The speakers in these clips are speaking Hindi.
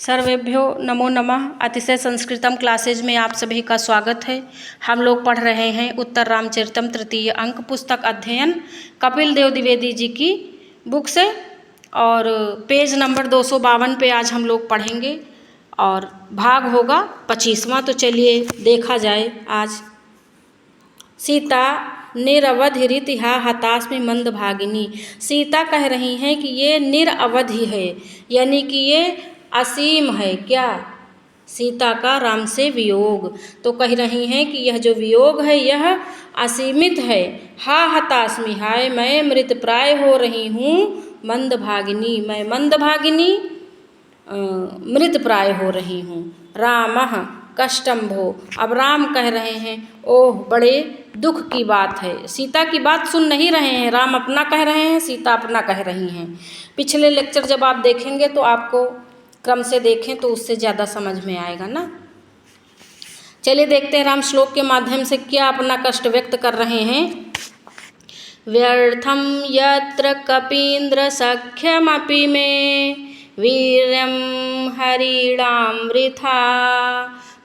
सर्वेभ्यो नमो नमः। अतिशय संस्कृतम क्लासेज में आप सभी का स्वागत है। हम लोग पढ़ रहे हैं उत्तर रामचरितम तृतीय अंक पुस्तक अध्ययन कपिल देव द्विवेदी जी की बुक से, और पेज नंबर 252 पे आज हम लोग पढ़ेंगे और भाग होगा 25वां। तो चलिए देखा जाए आज। सीता निरवधिरिति हतास्मि मंदभागिनी। सीता कह रही हैं कि ये निरवधि है, यानी कि ये असीम है। क्या? सीता का राम से वियोग। तो कह रही हैं कि यह जो वियोग है यह असीमित है। हतास्मि, हाय मैं मृत प्राय हो रही हूँ। मंदभागिनी, मैं मंदभागिनी मृत प्राय हो रही हूँ। रामः कष्टंभो, अब राम कह रहे हैं ओह बड़े दुख की बात है। सीता की बात सुन नहीं रहे हैं, राम अपना कह रहे हैं, सीता अपना कह रही हैं। पिछले लेक्चर जब आप देखेंगे तो आपको क्रम से देखें तो उससे ज़्यादा समझ में आएगा ना। चलिए देखते हैं राम श्लोक के माध्यम से क्या अपना कष्ट व्यक्त कर रहे हैं। व्यर्थम यत्र कपीन्द्र सख्यमपि मे वीर्यं हरिणां वृथा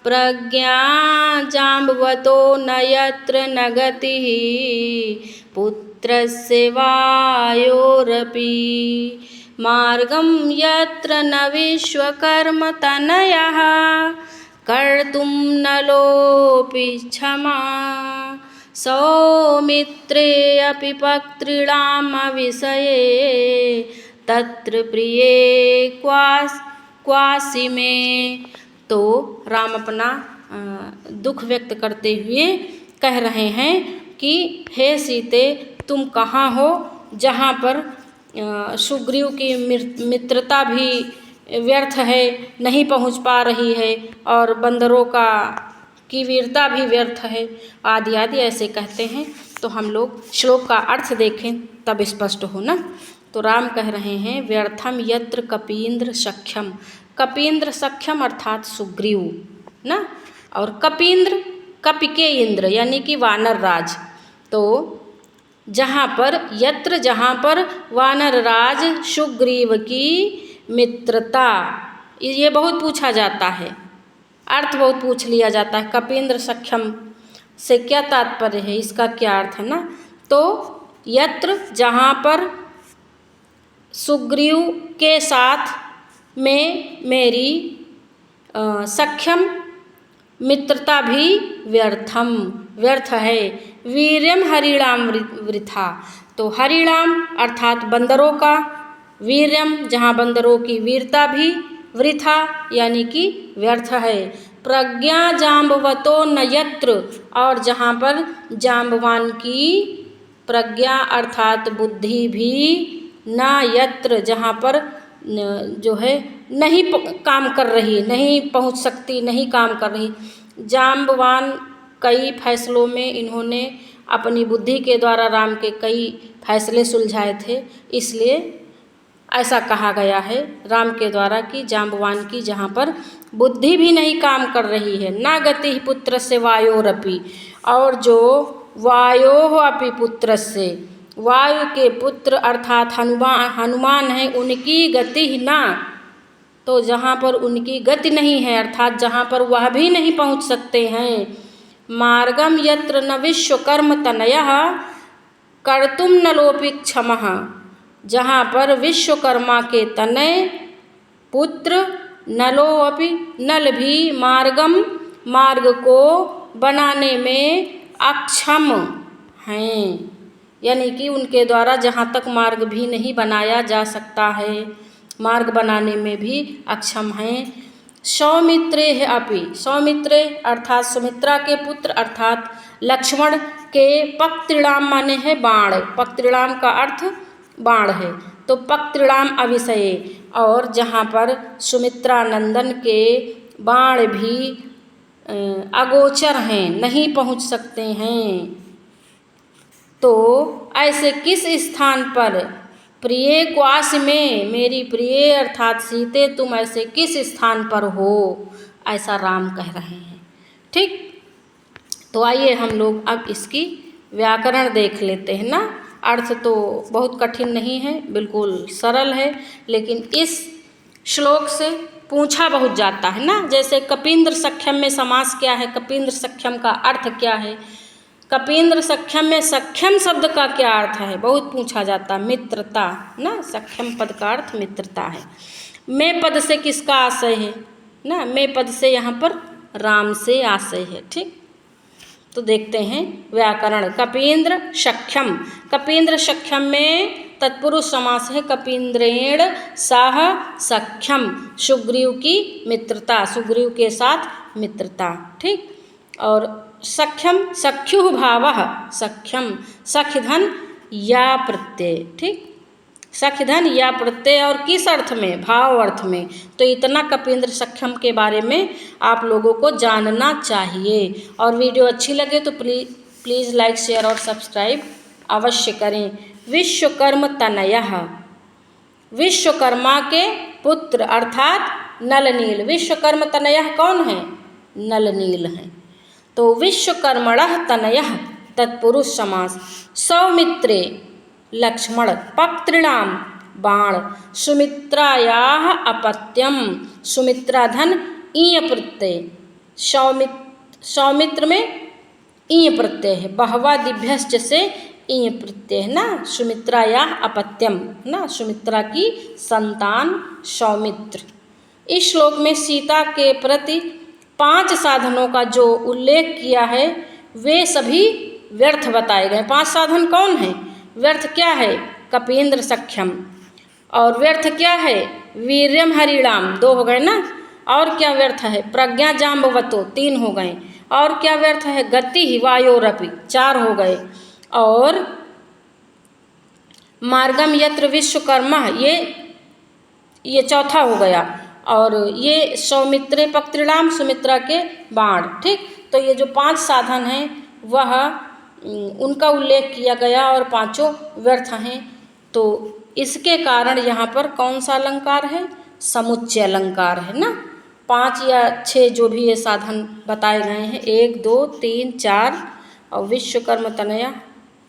प्रज्ञा जाम्बवतो न यत्र न गतिः पुत्रस्य वायोरपि मार्गं यत्र न विश्वकर्म तनयः कर्तुं नलोऽपि क्षमा सौमित्रे अपि पक्तॄणां विषये तत्र प्रिये क्वासि में। तो राम अपना दुख व्यक्त करते हुए कह रहे हैं कि हे सीते, तुम कहाँ हो जहाँ पर सुग्रीव की मित्रता भी व्यर्थ है, नहीं पहुँच पा रही है, और बंदरों की वीरता भी व्यर्थ है, आदि आदि ऐसे कहते हैं। तो हम लोग श्लोक का अर्थ देखें तब स्पष्ट हो ना। तो राम कह रहे हैं व्यर्थम यत्र कपीन्द्र सख्यम। कपीन्द्र सख्यम अर्थात सुग्रीव ना, और कपीन्द्र कपि के इंद्र यानी कि वानर राज। तो जहाँ पर यत्र, जहाँ पर वानर राज सुग्रीव की मित्रता, ये बहुत पूछा जाता है, अर्थ बहुत पूछ लिया जाता है। कपीन्द्र सख्यम से क्या तात्पर्य है, इसका क्या अर्थ है ना। तो यत्र, जहाँ पर सुग्रीव के साथ में मेरी सख्यम मित्रता भी व्यर्थ है। वीर्यम हरिणाम वृथा, तो हरिणाम अर्थात बंदरों का, वीर्यम जहाँ बंदरों की वीरता भी वृथा यानी कि व्यर्थ है। प्रज्ञा जाम्बवतो न यत्र, और जहाँ पर जाम्बवान की प्रज्ञा अर्थात बुद्धि भी न यत्र, जहाँ पर जो है नहीं काम कर रही, नहीं पहुँच सकती, नहीं काम कर रही। जाम्बवान कई फैसलों में इन्होंने अपनी बुद्धि के द्वारा राम के कई फैसले सुलझाए थे, इसलिए ऐसा कहा गया है राम के द्वारा कि जाम्बवान की जहाँ पर बुद्धि भी नहीं काम कर रही है। ना गति पुत्र से वायोरपि, और जो वायोः अपि पुत्र से, वायु के पुत्र अर्थात हनुमान है, उनकी गति ना, तो जहाँ पर उनकी गति नहीं है अर्थात जहाँ पर वह भी नहीं पहुँच सकते हैं। मार्गम यत्र न विश्वकर्म तनयः कर्तुं नलोऽपि क्षमः, जहाँ पर विश्वकर्मा के तनय पुत्र नलोऽपि, नल भी मार्ग को बनाने में अक्षम हैं, यानी कि उनके द्वारा जहाँ तक मार्ग भी नहीं बनाया जा सकता है, मार्ग बनाने में भी अक्षम हैं। सौमित्रे है अपि, सौमित्रे अर्थात सुमित्रा के पुत्र अर्थात लक्ष्मण के पक्तॄणाम माने है बाण, पक्तॄणाम का अर्थ बाण है। तो पक्तॄणाम अविषये, और जहाँ पर सुमित्रा नंदन के बाण भी अगोचर हैं, नहीं पहुँच सकते हैं। तो ऐसे किस स्थान पर प्रिय क्वास में, मेरी प्रिय अर्थात सीते तुम ऐसे किस स्थान पर हो, ऐसा राम कह रहे हैं। ठीक, तो आइए हम लोग अब इसकी व्याकरण देख लेते हैं ना। अर्थ तो बहुत कठिन नहीं है, बिल्कुल सरल है, लेकिन इस श्लोक से पूछा बहुत जाता है ना। जैसे कपींद्र सख्यम में समास क्या है, कपींद्र सख्यम का अर्थ क्या है, कपींद्र सख्यम में सख्यम शब्द का क्या अर्थ है, बहुत पूछा जाता। मित्रता ना, सख्यम पद का अर्थ मित्रता है। मैं पद से किसका आशय है ना, मैं पद से यहाँ पर राम से आशय है। ठीक, तो देखते हैं व्याकरण। कपींद्र सख्यम, कपींद्र सख्यम में तत्पुरुष समास है। कपींद्रेण सह सख्यम, सुग्रीव की मित्रता, सुग्रीव के साथ मित्रता। ठीक, और सख्यम सख्यु भावः, सख्यम सखधन या प्रत्यय। ठीक, सखधन या प्रत्यय, और किस अर्थ में, भाव अर्थ में। तो इतना कपींद्र सख्यम के बारे में आप लोगों को जानना चाहिए। और वीडियो अच्छी लगे तो प्लीज़ लाइक शेयर और सब्सक्राइब अवश्य करें। विश्वकर्म तनयः, विश्वकर्मा के पुत्र अर्थात नलनील। विश्वकर्म तनयः कौन है, नलनील हैं। तो विश्वकर्मणः तनयः तत्पुरुष समास। सौमित्रे लक्ष्मण, पक्तृणाम बाण, सुमित्रायाः अपत्यम, सुमित्रा धन ईय प्रत्यय। सौमित्र में ईय प्रत्यय है। बहवा दिभ्यश्च से ईय प्रत्यय है ना। सुमित्रायाः अपत्यम ना, सुमित्रा की संतान सौमित्र। इस श्लोक में सीता के प्रति 5 साधनों का जो उल्लेख किया है वे सभी व्यर्थ बताए गए। 5 साधन कौन हैं, व्यर्थ क्या है, कपींद्र सख्यम, और व्यर्थ क्या है, वीर्यम हरिणाम, 2 हो गए ना। और क्या व्यर्थ है, प्रज्ञा जाम्बवतो, 3 हो गए। और क्या व्यर्थ है, गति ही वायोरपि, 4 हो गए। और मार्गम यत्र विश्वकर्मा, ये चौथा हो गया। और ये सौमित्रे पक्तृणाम, सुमित्रा के बाण। ठीक, तो ये जो 5 साधन हैं वह उनका उल्लेख किया गया और 5 व्यर्थ हैं। तो इसके कारण यहाँ पर कौन सा अलंकार है, समुच्चय अलंकार है ना। 5 या 6 जो भी ये साधन बताए गए हैं, 1 2 3 4 और विश्वकर्म तनया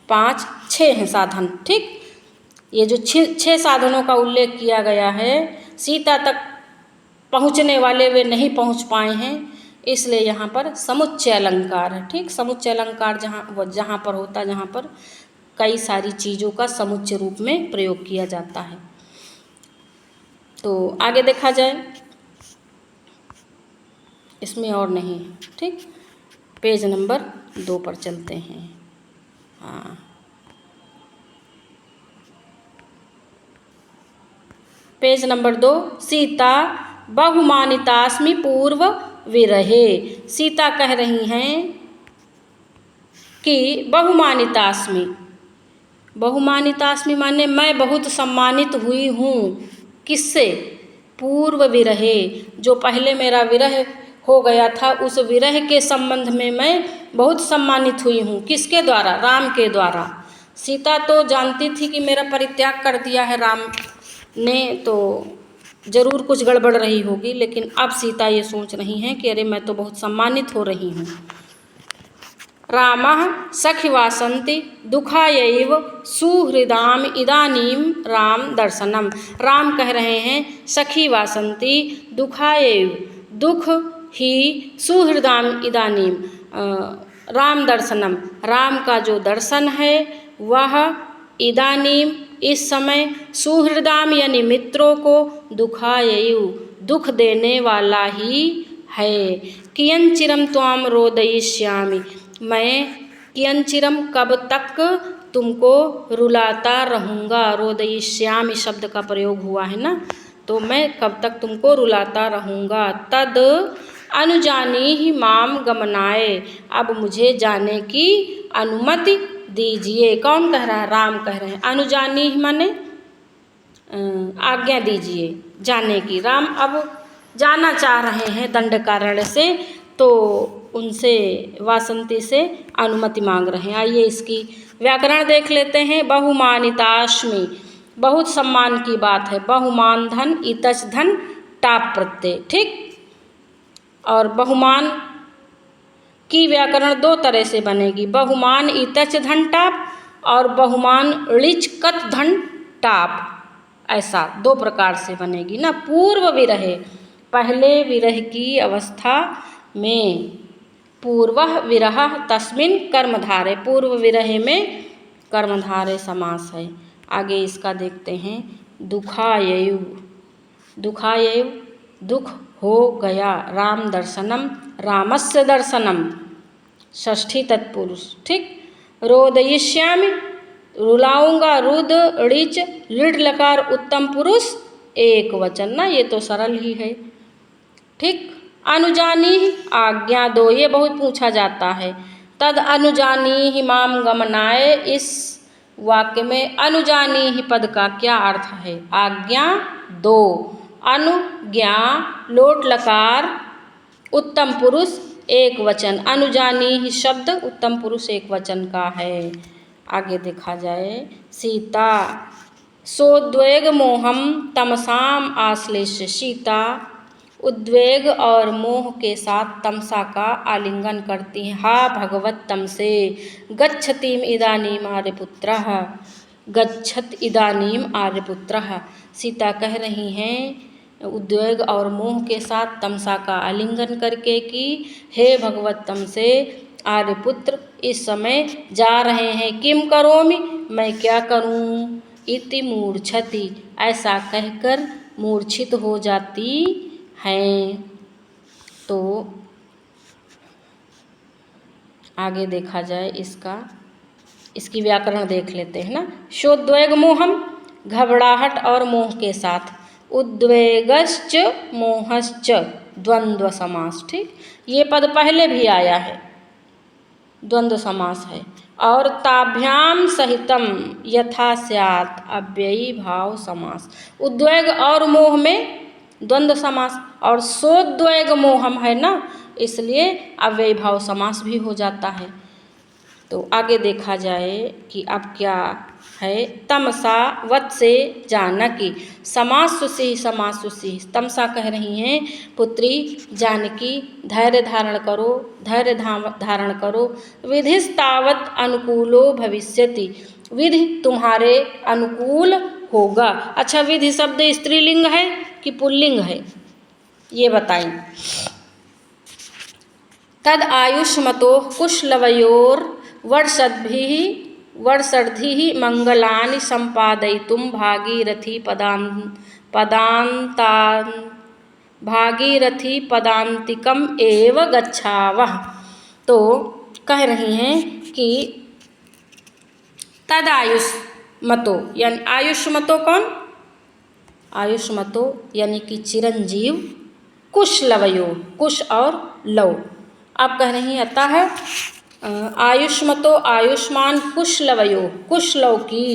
5 6 हैं साधन। ठीक, ये जो 6 साधनों का उल्लेख किया गया है, सीता तक पहुँचने वाले वे नहीं पहुँच पाए हैं, इसलिए यहाँ पर समुच्चय अलंकार है। ठीक, समुच्चय अलंकार जहाँ पर होता है, जहाँ पर कई सारी चीज़ों का समुच्चय रूप में प्रयोग किया जाता है। तो आगे देखा जाए, इसमें और नहीं। ठीक, पेज नंबर 2 पर चलते हैं। हाँ, पेज नंबर 2। सीता बहुमानितास्मि पूर्व विरहे। सीता कह रही हैं कि बहुमानितास्मि, बहुमानितास्मि माने मैं बहुत सम्मानित हुई हूँ। किससे, पूर्व विरहे, जो पहले मेरा विरह हो गया था उस विरह के संबंध में मैं बहुत सम्मानित हुई हूँ। किसके द्वारा, राम के द्वारा। सीता तो जानती थी कि मेरा परित्याग कर दिया है राम ने, तो जरूर कुछ गड़बड़ रही होगी, लेकिन अब सीता ये सोच रही हैं कि अरे मैं तो बहुत सम्मानित हो रही हूँ। रामः सखि वासन्ति दुखायैव सुहृदाम इदानीम राम दर्शनम। राम कह रहे हैं सखी वासन्ति दुखायैव, दुख ही सुहृदाम इदानीम, राम दर्शनम, राम का जो दर्शन है वह इदानीम इस समय, सुहृदाम यानी मित्रों को, दुखाययु दुख देने वाला ही है। कियंचिरम त्वाम रोदयिष्यामि, मैं कियंचिरम कब तक तुमको रुलाता रहूँगा। रोदयिष्यामि शब्द का प्रयोग हुआ है ना, तो मैं कब तक तुमको रुलाता रहूँगा। तद अनुजानी ही माम गमनाए, अब मुझे जाने की अनुमति दीजिए। कौन कह रहा है, राम कह रहे हैं। अनुजानी माने आज्ञा दीजिए जाने की। राम अब जाना चाह रहे हैं दंडकारण्य से, तो उनसे वासंती से अनुमति मांग रहे हैं। आइए इसकी व्याकरण देख लेते हैं। बहुमानितास्मि, बहुत सम्मान की बात है। बहुमान धन इतच धन टाप प्रत्यय। ठीक, और बहुमान की व्याकरण 2 तरह से बनेगी, बहुमान इतच धन टाप और बहुमान ऋच कत धन टाप, ऐसा 2 प्रकार से बनेगी ना। पूर्व विरहे, पहले विरह की अवस्था में। पूर्वः विरह तस्मिन् कर्मधारे, पूर्व विरह में कर्मधारय समास है। आगे इसका देखते हैं। दुखाययु, दुखाययु दुख हो गया। राम दर्शनम, रामस्य दर्शनम षष्ठी तत्पुरुष। ठीक। रोदयिष्यामि, रुलाऊंगा। रुद ऋच लिड लकार उत्तम पुरुष एक वचन ना, ये तो सरल ही है। ठीक। अनुजानी आज्ञा दो, ये बहुत पूछा जाता है। तद अनुजानी ही माम गमनाय, इस वाक्य में अनुजानी ही पद का क्या अर्थ है? आज्ञा दो। अनुज्ञा लोट लकार उत्तम पुरुष एक वचन, अनुजानी ही शब्द उत्तम पुरुष एक वचन का है। आगे देखा जाए। सीता सोद्वेग मोहम तमसाम आश्लेष्य, सीता उद्वेग और मोह के साथ तमसा का आलिंगन करती हैं। हा भगवत तमसे गच्छतीम इदानीम आर्यपुत्रः, गच्छत इदानीम आर्यपुत्रः। सीता कह रही हैं उद्वेग और मोह के साथ तमसा का आलिंगन करके कि हे भगवत तमसे आर्यपुत्र इस समय जा रहे हैं। किम करोमि, मैं क्या करूं? इति मूर्छति, ऐसा कहकर मूर्छित हो जाती हैं। तो आगे देखा जाए इसकी व्याकरण देख लेते हैं ना। शोद्वेग मोहम, घबराहट और मोह के साथ। उद्वेगश्च मोहश्च द्वंद्व समास। ठीक। ये पद पहले भी आया है, द्वंद्व समास है। और ताभ्याम सहितम यथा स्यात् अव्ययी भाव समास। उद्वेग और मोह में द्वंद्व समास, और सोद्वेग मोहम है ना, इसलिए अव्ययी भाव समास भी हो जाता है। तो आगे देखा जाए कि अब क्या है। तमसा वत से जानकी, समासुषि समासुषि। तमसा कह रही हैं पुत्री जानकी धैर्य धारण करो, धैर्य धारण करो। विधिस्तावत अनुकूलो भविष्यति, विधि तुम्हारे अनुकूल होगा। अच्छा, विधि शब्द स्त्रीलिंग है कि पुल्लिंग है, ये बताएं। तद आयुष्मतो कुशलवयोर वर्षद्भिः मंगलानि संपादयितुं भागीरथी पदान्तिकम एव गच्छावः। तो कह रही हैं कि तद आयुष्मतो, यानी आयुष्मतो कौन? आयुष्मतो यानी कि चिरंजीव। कुशलवयो, कुश और लव। आप कह रही हैं अतः आयुष्मतो आयुष्मान कुशलवयो, कुशलव की।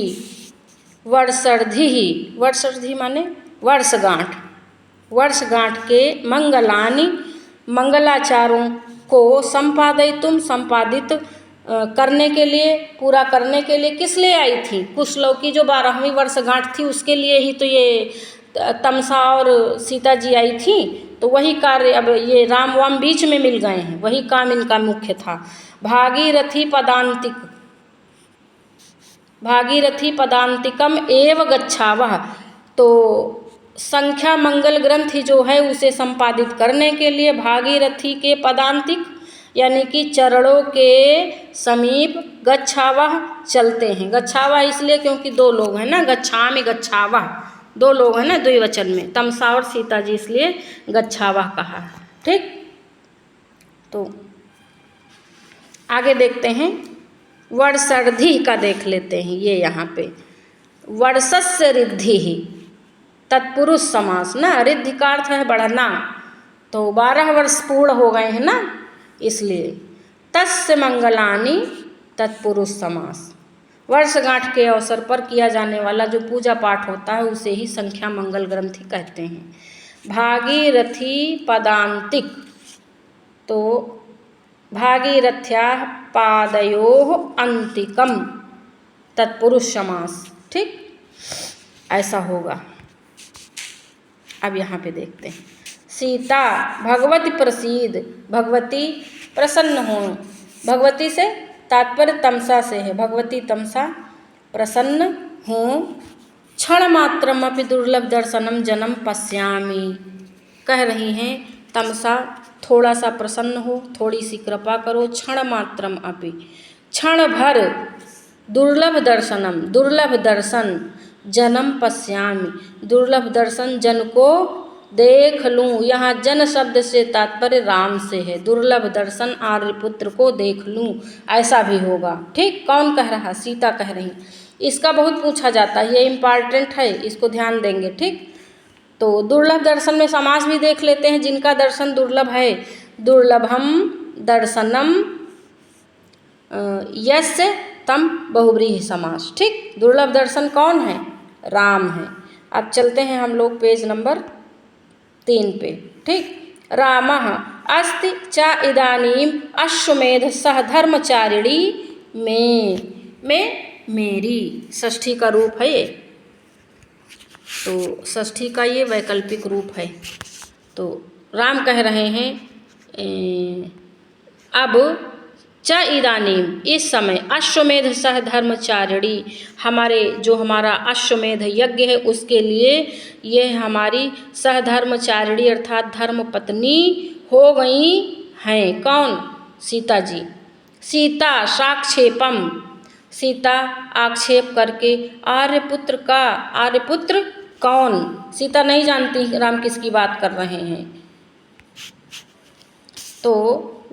वर्षर्धि, वर्षर्धि माने वर्षगांठ, वर्षगांठ के मंगलानि मंगलाचारों को संपादयितुम संपादित करने के लिए, पूरा करने के लिए किस लिए आई थी? कुशलव की जो 12वीं वर्षगांठ थी उसके लिए ही तो ये तमसा और सीता जी आई थी। तो वही कार्य अब ये राम वाम बीच में मिल गए हैं, वही काम इनका मुख्य था। भागीरथी पदांतिक, भागीरथी पदांतिकम एव गच्छावः। तो संख्या मंगल ग्रंथ जो है उसे संपादित करने के लिए भागीरथी के पदांतिक यानी कि चरणों के समीप गच्छावः चलते हैं। गच्छावः इसलिए क्योंकि दो लोग हैं ना, गच्छामि गच्छावः, दो लोग हैं ना द्विवचन में, तमसा और सीता जी, इसलिए गच्छावः कहा। ठीक। तो आगे देखते हैं। वर्षर्धि का देख लेते हैं। ये यहाँ पे वर्षस्य रिद्धि ही तत्पुरुष समास ना, रिद्धि का अर्थ है बढ़ना। तो 12 वर्ष पूर्ण हो गए हैं ना, इसलिए तस्य मंगलानि तत्पुरुष समास। वर्षगांठ के अवसर पर किया जाने वाला जो पूजा पाठ होता है उसे ही संख्या मंगल ग्रंथि कहते हैं। भागीरथी पदांतिक, तो भागीरथ्या पादयोः अंतिकम तत्पुरुष समास। ठीक, ऐसा होगा। अब यहाँ पे देखते हैं। सीता भगवती प्रसीद, भगवती प्रसन्न हो। भगवती से तात्पर्य तमसा से है। भगवती तमसा प्रसन्न हो। क्षण मात्रम अपि दुर्लभ दर्शनम जनम पश्यामि। कह रही हैं तमसा, थोड़ा सा प्रसन्न हो, थोड़ी सी कृपा करो। क्षण मात्रम अपि, क्षण भर, दुर्लभ दर्शनम, दुर्लभ दर्शन, जन्म पश्यामि, दुर्लभ दर्शन जन को देख लूँ। यहाँ जन शब्द से तात्पर्य राम से है। दुर्लभ दर्शन आर्यपुत्र को देख लूँ, ऐसा भी होगा। ठीक, कौन कह रहा? सीता कह रही। इसका बहुत पूछा जाता है, ये इम्पॉर्टेंट है, इसको ध्यान देंगे। ठीक, तो दुर्लभ दर्शन में समास भी देख लेते हैं, जिनका दर्शन दुर्लभ है। दुर्लभम दर्शनम यस्य तम बहुव्रीहि समास। ठीक, दुर्लभ दर्शन कौन है? राम है। अब चलते हैं हम लोग पेज नंबर 3 पे। ठीक, रामः अस्ति च इदानीम अश्वमेध सह धर्मचारिणी में मेरी, षष्ठी का रूप है ये, तो षष्ठी का ये वैकल्पिक रूप है। तो राम कह रहे हैं अब च इदानीम, इस समय, अश्वमेध सह धर्मचारिणी, हमारे जो हमारा अश्वमेध यज्ञ है उसके लिए ये हमारी सहधर्मचारिणी अर्थात धर्म पत्नी हो गई हैं। कौन? सीता जी। सीता साक्षेपम, सीता आक्षेप करके, आर्यपुत्र का, आर्यपुत्र कौन? सीता नहीं जानती राम किसकी बात कर रहे हैं। तो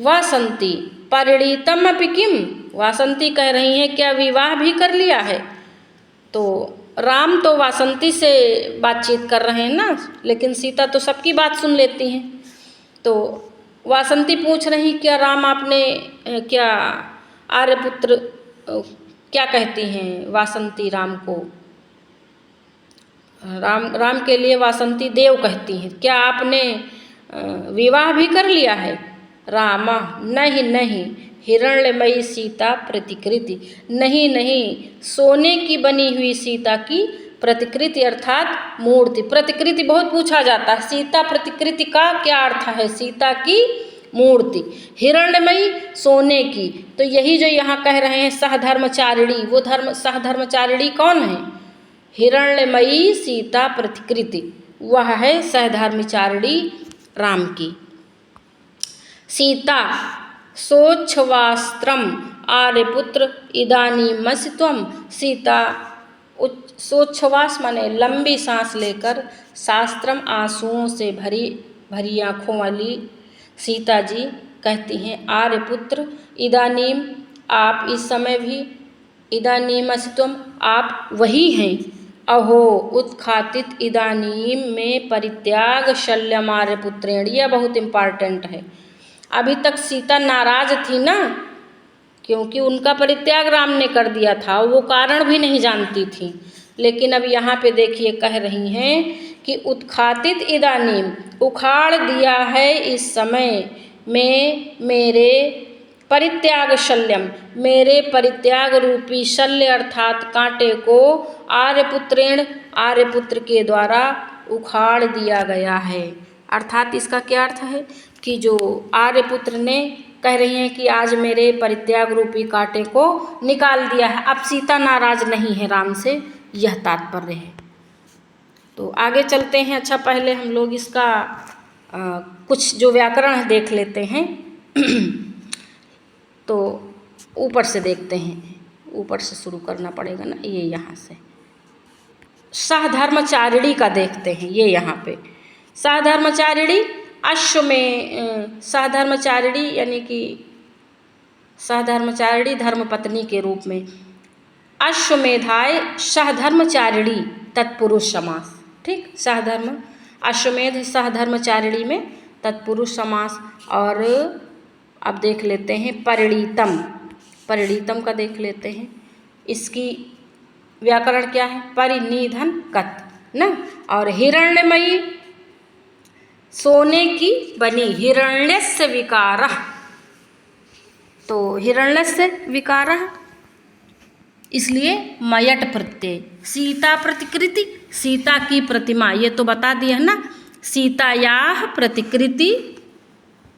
वासंती परिणीतम अपि किम, वासंती कह रही हैं क्या विवाह भी कर लिया है? तो राम तो वासंती से बातचीत कर रहे हैं ना, लेकिन सीता तो सबकी बात सुन लेती हैं। तो वासंती पूछ रही क्या राम आपने क्या आर्यपुत्र, क्या कहती हैं वासंती राम को? राम के लिए वासंती देव कहती हैं। क्या आपने विवाह भी कर लिया है? रामा नहीं नहीं, हिरण्यमयी सीता प्रतिकृति, नहीं नहीं, सोने की बनी हुई सीता की प्रतिकृति अर्थात मूर्ति। प्रतिकृति बहुत पूछा जाता है, सीता प्रतिकृति का क्या अर्थ है? सीता की मूर्ति, हिरण्यमयी सोने की। तो यही जो यहाँ कह रहे हैं सहधर्मचारिणी, वो सहधर्मचारिणी कौन है? हिरण्यमयी सीता प्रतिकृति, वह है सहधर्मचारिणी राम की। सीता सोच्छवास्त्रम आर्यपुत्र इदानीमसि त्वं, सीता सोच्छवास माने लंबी सांस लेकर, शास्त्रम आंसुओं से भरी आँखों वाली सीता जी कहती हैं आर्यपुत्र इदानीम, आप इस समय भी, इदानीमसि त्वं, आप वही हैं। अहो उत्खातित इदानीम में परित्याग शल्यम आर्यपुत्रेण, यह बहुत इम्पॉर्टेंट है। अभी तक सीता नाराज थी ना, क्योंकि उनका परित्याग राम ने कर दिया था, वो कारण भी नहीं जानती थी। लेकिन अब यहाँ पे देखिए कह रही हैं कि उत्खातित इदानीम, उखाड़ दिया है इस समय में मेरे परित्याग शल्यम, मेरे परित्याग रूपी शल्य अर्थात कांटे को आर्यपुत्रेण, आर्यपुत्र के द्वारा उखाड़ दिया गया है। अर्थात इसका क्या अर्थ है कि जो आर्यपुत्र ने, कह रही हैं कि आज मेरे परित्याग रूपी कांटे को निकाल दिया है। अब सीता नाराज नहीं है राम से, यह तात्पर्य है। तो आगे चलते हैं। अच्छा, पहले हम लोग इसका कुछ जो व्याकरण देख लेते हैं। तो ऊपर से देखते हैं, ऊपर से शुरू करना पड़ेगा ना, ये यहाँ से सहधर्मचारिणी का देखते हैं। ये यहाँ पे सहधर्मचारिणी अश्व में, सहधर्मचारिणी यानी कि सहधर्मचारिणी धर्मपत्नी के रूप में, अश्वमेधाय सहधर्मचारिणी तत्पुरुष समास। ठीक, सहधर्म अश्वमेध सहधर्मचारिणी में तत्पुरुष समास। और अब देख लेते हैं परिणीतम, परिणीतम का देख लेते हैं। इसकी व्याकरण क्या है? परिनिधन कत ना, और हिरण्यमयी सोने की बनी, हिरण्यस्य विकारः, तो हिरण्यस्य विकारः इसलिए मयट प्रत्यय, सीता प्रतिकृति, सीता की प्रतिमा, ये तो बता दिया है ना। सीतायाः प्रतिकृति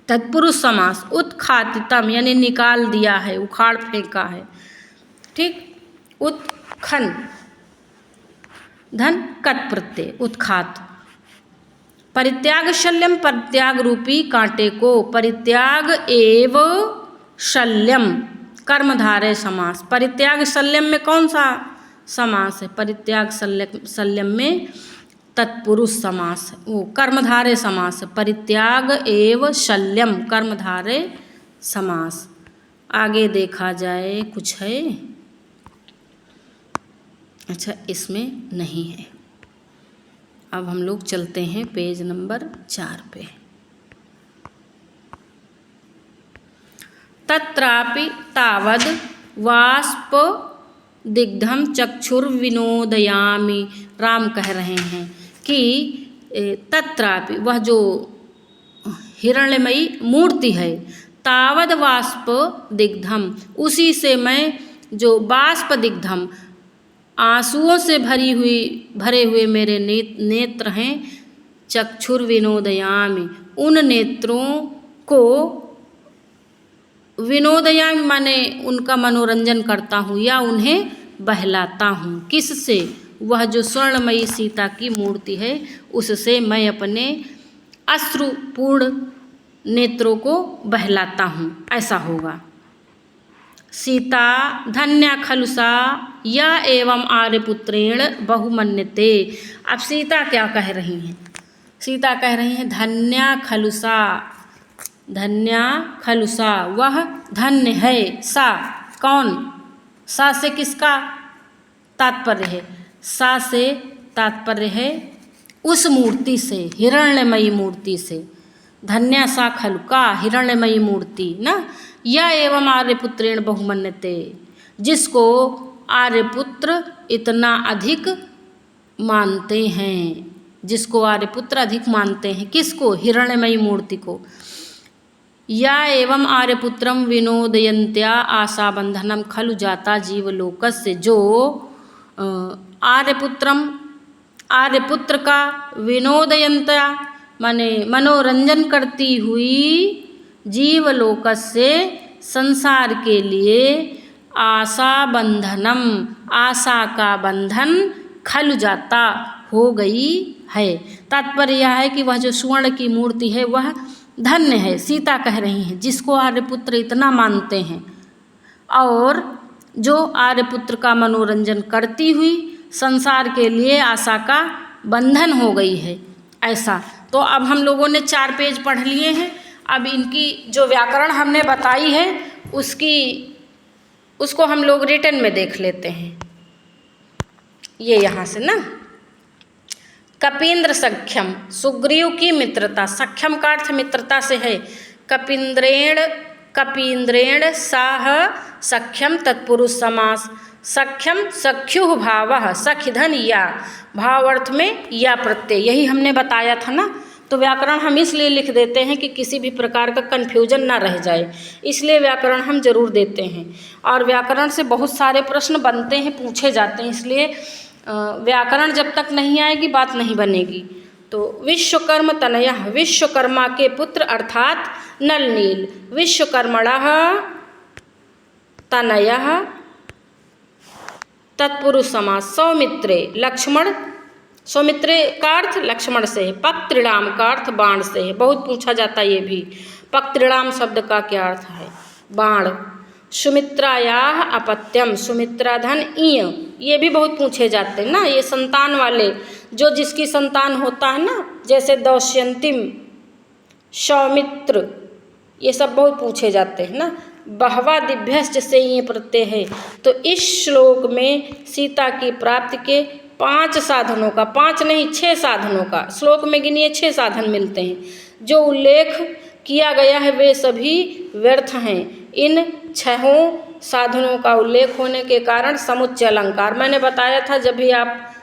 तत्पुरुष समास, उत्खातितम यानी निकाल दिया है, उखाड़ फेंका है। ठीक, उत्खन धन कत प्रत्यय उत्खात, परित्याग शल्यम, परित्याग रूपी कांटे को, परित्याग एव शल्यम कर्मधारय समास। परित्याग शल्यम में कौन सा समास है? परित्याग शल्यम में तत्पुरुष समास है, वो कर्मधारय समास है। परित्याग एव शल्यम कर्मधारय समास। आगे देखा जाए कुछ है? अच्छा, इसमें नहीं है। अब हम लोग चलते हैं पेज नंबर 4 पे। तत्रापि तावद वाष्प दिग्धम चक्षुर्विनोदयामि। राम कह रहे हैं कि तत्रापि वह जो हिरण्यमयी मूर्ति है, तावद वाष्प दिग्धम उसी से मैं जो बाष्प दिग्धम आंसुओं से भरे हुए मेरे नेत्र हैं, चक्षुर्विनोदयामि उन नेत्रों को, विनोदयामि माने उनका मनोरंजन करता हूँ या उन्हें बहलाता हूँ। किससे? वह जो स्वर्णमयी सीता की मूर्ति है उससे मैं अपने अश्रुपूर्ण नेत्रों को बहलाता हूँ, ऐसा होगा। सीता धन्या खलु सा या एवं आर्यपुत्रेण बहुमन्यते। अब सीता क्या कह रही हैं? सीता कह रही हैं धन्या खलु सा, धन्या खलु सा वह धन्य है। सा कौन? सा से किसका तात्पर्य है? सा से तात्पर्य है उस मूर्ति से, हिरण्यमयी मूर्ति से। धन्या सा खलु का हिरण्यमयी मूर्ति ना, या एवं आर्यपुत्रेण बहुमन्यते जिसको आर्यपुत्र इतना अधिक मानते हैं, जिसको आर्यपुत्र अधिक मानते हैं। किसको? हिरण्यमयी मूर्ति को। या एवं आर्यपुत्रम विनोदयन्त्या आशाबंधनम खलु जाता जीवलोकस्य। जो आर्यपुत्र का विनोदयन्त्या माने मनोरंजन करती हुई जीवलोकस्य संसार के लिए आशा बंधनम आशा का बंधन खलु जाता हो गई है। तात्पर्य यह है कि वह जो स्वर्ण की मूर्ति है वह धन्य है। सीता कह रही हैं जिसको आर्यपुत्र इतना मानते हैं और जो आर्यपुत्र का मनोरंजन करती हुई संसार के लिए आशा का बंधन हो गई है, ऐसा। तो अब हम लोगों ने 4 पेज पढ़ लिए हैं। अब इनकी जो व्याकरण हमने बताई है उसको हम लोग रिटन में देख लेते हैं। ये यहाँ से ना, कपींद्र सख्यम सुग्रीव की मित्रता। सख्यम का अर्थ मित्रता से है। कपींद्रेण साह सख्यम तत्पुरुष समास। सख्यम सख्यु भावः सखिधन या, भाव अर्थ में या प्रत्यय, यही हमने बताया था ना। तो व्याकरण हम इसलिए लिख देते हैं कि किसी भी प्रकार का कन्फ्यूजन ना रह जाए, इसलिए व्याकरण हम जरूर देते हैं। और व्याकरण से बहुत सारे प्रश्न बनते हैं, पूछे जाते हैं, इसलिए व्याकरण जब तक नहीं आएगी बात नहीं बनेगी। तो विश्वकर्म तनयः, विश्वकर्मा के पुत्र अर्थात नल नील। विश्वकर्मणः तनयः तत्पुरुष समास। सौमित्रे लक्ष्मण, सौमित्रे का अर्थ लक्ष्मण से है। पक्त्रिणाम का अर्थ बाण से है, बहुत पूछा जाता है ये भी। पक्त्रिणाम शब्द का क्या अर्थ है? बाण। सुमित्रायाः अपत्यम, सुमित्रा धन ईय, ये भी बहुत पूछे जाते हैं ना। ये संतान वाले, जो जिसकी संतान होता है ना, जैसे दौष्यंतिम, सौमित्र, ये सब बहुत पूछे जाते हैं ना। बहवा दिभ्यश्च से ये प्रत्यय है। तो इस श्लोक में सीता की प्राप्ति के 5 साधनों का, 5 नहीं 6 साधनों का, श्लोक में गिनिए 6 साधन मिलते हैं। जो उल्लेख किया गया है वे सभी व्यर्थ हैं। इन 6 साधनों का उल्लेख होने के कारण समुच्चय अलंकार, मैंने बताया था जब भी आप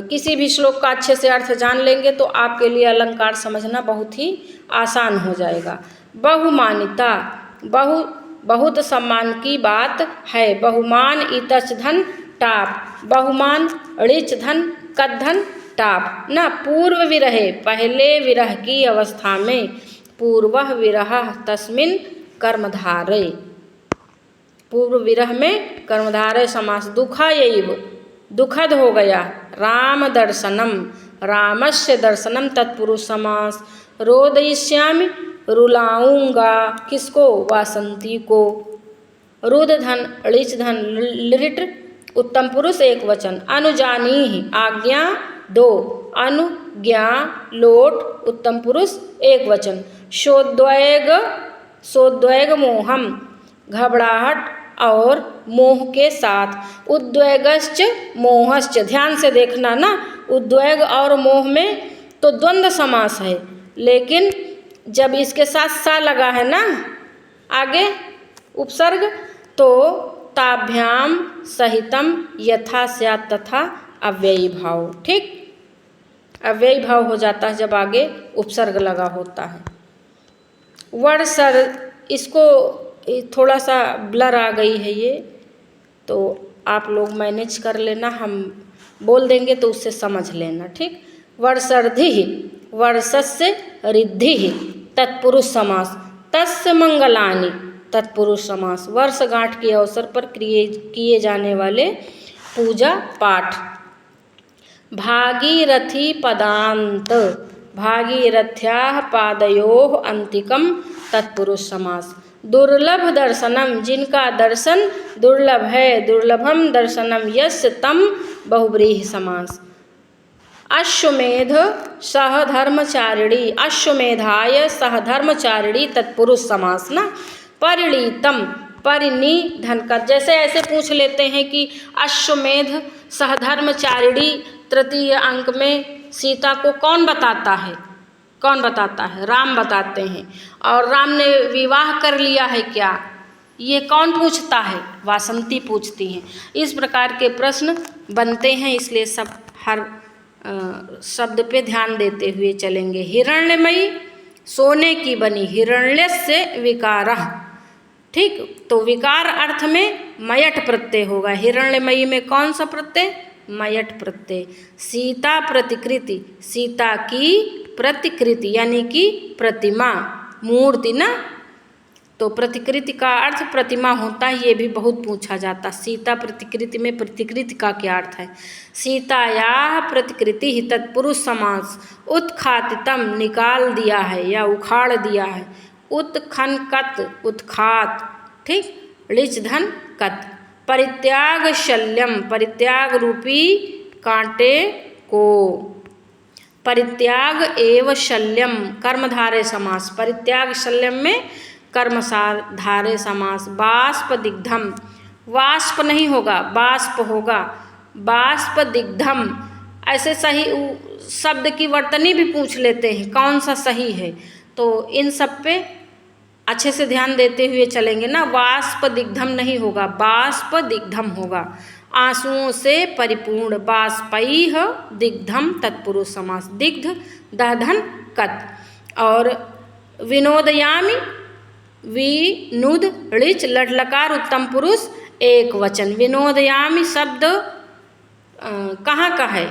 किसी भी श्लोक का अच्छे से अर्थ जान लेंगे तो आपके लिए अलंकार समझना बहुत ही आसान हो जाएगा। बहुमानिता, बहुत सम्मान की बात है। बहुमान इतच धन टाप, बहुमान ऋच धन कद्धन टाप ना। पूर्व विरहे, पहले विरह की अवस्था में, पूर्वः विरह तस्मिन् कर्मधारय, पूर्व विरह में कर्मधारय समास। दुखायैव, दुखद हो गया। राम दर्शनम, रामस्य दर्शनम तत्पुरुष समास। रोदयिष्यामि रुलाऊंगा किसको, वासंती को। रुद धन ऋच धन लिट उत्तम पुरुष एक वचन। अनुजानीहि आज्ञा दो, अनुज्ञा लोट उत्तम पुरुष एक वचन। सोद्वेग मोहम घबराहट और मोह के साथ। उद्वेगश्च मोहश्च, ध्यान से देखना ना, उद्वेग और मोह में तो द्वंद्व समास है, लेकिन जब इसके साथ सा लगा है ना आगे उपसर्ग, तो ताभ्याम सहितम यथा स्यात् तथा अव्ययी भाव। ठीक, अव्ययी भाव हो जाता है जब आगे उपसर्ग लगा होता है। वर्षर, इसको थोड़ा सा ब्लर आ गई है ये, तो आप लोग मैनेज कर लेना, हम बोल देंगे तो उससे समझ लेना। ठीक, वर्षर्धि वर्षस्य रिद्धि तत्पुरुष समास। तस्य मंगलानि तत्पुरुष समास। वर्षगांठ के अवसर पर किए जाने वाले पूजा पाठ। भागीरथी पदांत, भागीरथ्याः पादयोः अंतिकम तत्पुरुष समास। दुर्लभ दर्शनम, जिनका दर्शन दुर्लभ है, दुर्लभम दर्शनम यस्य तम बहुव्रीहि समास। अश्वमेध सहधर्मचारिणी, अश्वमेधाय सहधर्मचारिणी तत्पुरुष समास ना। परिणीतम, परिणी धन का, जैसे ऐसे पूछ लेते हैं कि अश्वमेध सहधर्मचारिणी तृतीय अंक में सीता को कौन बताता है, कौन बताता है, राम बताते हैं। और राम ने विवाह कर लिया है क्या, ये कौन पूछता है, वासंती पूछती हैं। इस प्रकार के प्रश्न बनते हैं, इसलिए सब हर शब्द पे ध्यान देते हुए चलेंगे। हिरण्यमयी सोने की बनी, हिरण्यस्य विकारः। ठीक, तो विकार अर्थ में मयट प्रत्यय होगा। हिरण्यमयी में कौन सा प्रत्यय, मयट प्रत्यय। सीता प्रतिकृति, सीता की प्रतिकृति यानी कि प्रतिमा, मूर्ति ना, तो प्रतिकृति का अर्थ प्रतिमा होता है, ये भी बहुत पूछा जाता। सीता प्रतिकृति में प्रतिकृति का क्या अर्थ है। सीतायाः प्रतिकृति ही तत्पुरुष समास। उत्खातितम, निकाल दिया है या उखाड़ दिया है। उत्खनकत, उत्खात। ठीक, ऋच धन कत। परित्याग शल्यम, परित्याग रूपी कांटे को। परित्याग एव शल्यम कर्मधारय समास। परित्याग शल्यम में कर्मधारय समास। बाष्प दिग्धम, वाष्प नहीं होगा बाष्प होगा, बाष्प दिग्धम। ऐसे सही शब्द की वर्तनी भी पूछ लेते हैं, कौन सा सही है, तो इन सब पे अच्छे से ध्यान देते हुए चलेंगे ना। वाष्प दिग्धम नहीं होगा, बाष्प दिग्धम होगा। आंसुओं से परिपूर्ण, बाष्पैः दिग्धम तत्पुरुष समास। दिग्ध दधन कत। और विनोदयामि विनुद ऋच लट्लकार उत्तम पुरुष एक वचन। विनोदयामि शब्द कहाँ का है,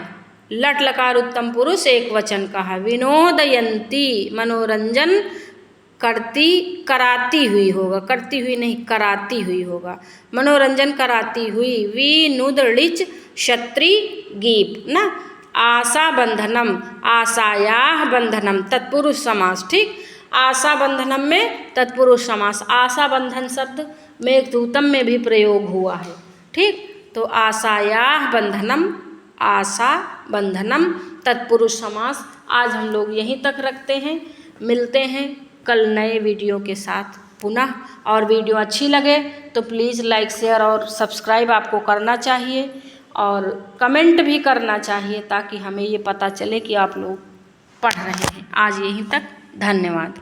लट लकार उत्तम पुरुष एक वचन का है। विनोदयंती मनोरंजन करती, कराती हुई होगा, करती हुई नहीं कराती हुई होगा, मनोरंजन कराती हुई। विनुद ऋच क्षत्रि गीप ना। आशा बंधनम, आशायाः बंधनम तत्पुरुष समास। ठीक, आशा बंधनम में तत्पुरुष समास। आशा बंधन शब्द मेघदूतम में भी प्रयोग हुआ है। ठीक, तो आशायाः बंधनम, आशा बंधनम तत्पुरुष समास। आज हम लोग यहीं तक रखते हैं, मिलते हैं कल नए वीडियो के साथ पुनः। और वीडियो अच्छी लगे तो प्लीज़ लाइक शेयर और सब्सक्राइब आपको करना चाहिए, और कमेंट भी करना चाहिए, ताकि हमें ये पता चले कि आप लोग पढ़ रहे हैं। आज यहीं तक, धन्यवाद।